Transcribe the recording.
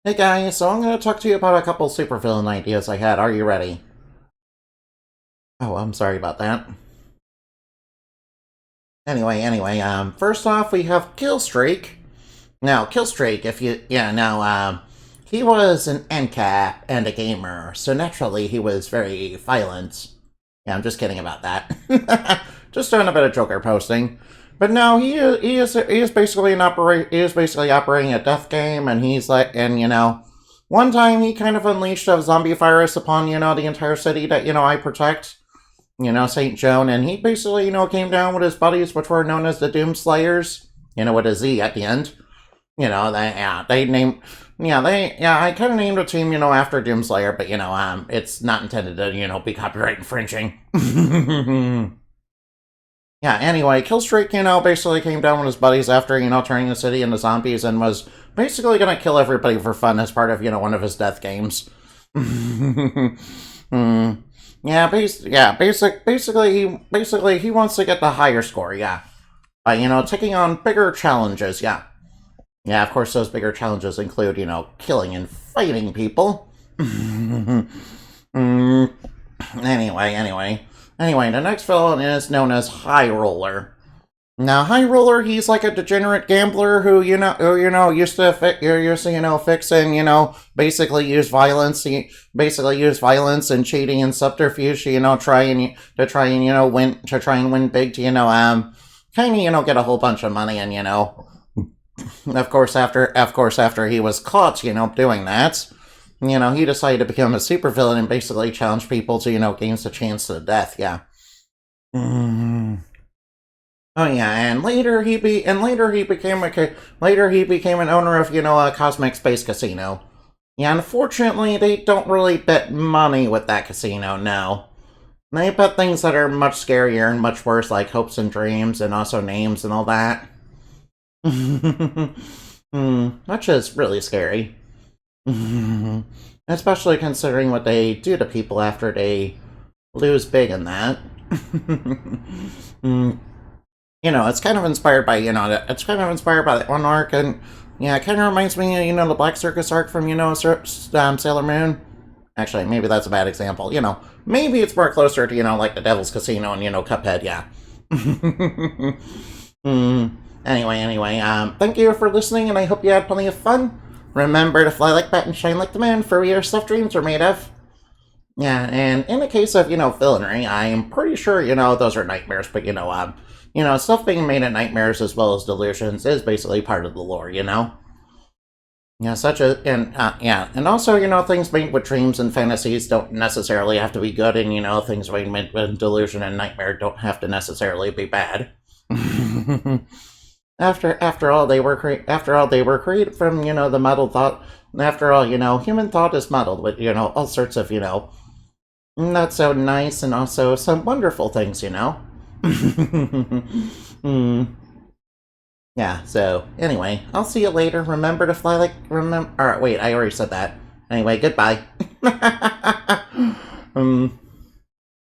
Hey guys, so I'm going to talk to you about a couple supervillain ideas I had. Are you ready? Oh, I'm sorry about that. Anyway, first off, we have Killstreak. Now, Killstreak, he was an NCAP and a gamer, so naturally he was very violent. Yeah, I'm just kidding about that. Just doing a bit of Joker posting. But no, he is basically operating a death game, and he's like, and one time he kind of unleashed a zombie virus upon the entire city that I protect. St. Joan, and he basically, came down with his buddies, which were known as the Doomslayers, with a Z at the end. I kind of named a team, after Doomslayer, but, it's not intended to, be copyright infringing. Yeah, anyway, Killstreak, basically came down with his buddies after, turning the city into zombies and was basically gonna kill everybody for fun as part of, one of his death games. Basically, he wants to get the higher score, yeah. By, taking on bigger challenges, yeah. Yeah, of course, those bigger challenges include, killing and fighting people. Anyway, the next villain is known as Highroller. Now, Highroller, he's like a degenerate gambler who, fix and, basically use violence. He basically use violence and cheating and subterfuge to try and win big to, kind of, get a whole bunch of money and, of course, after he was caught, doing that, he decided to become a supervillain and basically challenge people to, gains a chance to death, yeah. Oh yeah, and later he became an owner of a cosmic space casino. Yeah, unfortunately they don't really bet money with that casino. No, they bet things that are much scarier and much worse, like hopes and dreams, and also names and all that. Which is really scary, especially considering what they do to people after they lose big in that. It's kind of inspired by, that one arc, and, yeah, it kind of reminds me of, the Black Circus arc from, Sailor Moon. Actually, maybe that's a bad example, maybe it's more closer to, like the Devil's Casino and, Cuphead, yeah. Anyway, thank you for listening, and I hope you had plenty of fun. Remember to fly like bat and shine like the man, for your stuff dreams are made of. Yeah, and in the case of, villainy, I'm pretty sure, those are nightmares, but, stuff being made of nightmares as well as delusions is basically part of the lore, Yeah, and also, things made with dreams and fantasies don't necessarily have to be good, and, things made with delusion and nightmare don't have to necessarily be bad. After all, they were created from, the muddled thought. After all, human thought is muddled with, all sorts of, not so nice and also some wonderful things, Yeah, so, anyway, I'll see you later. Remember to fly like, Alright, wait, I already said that. Anyway, goodbye.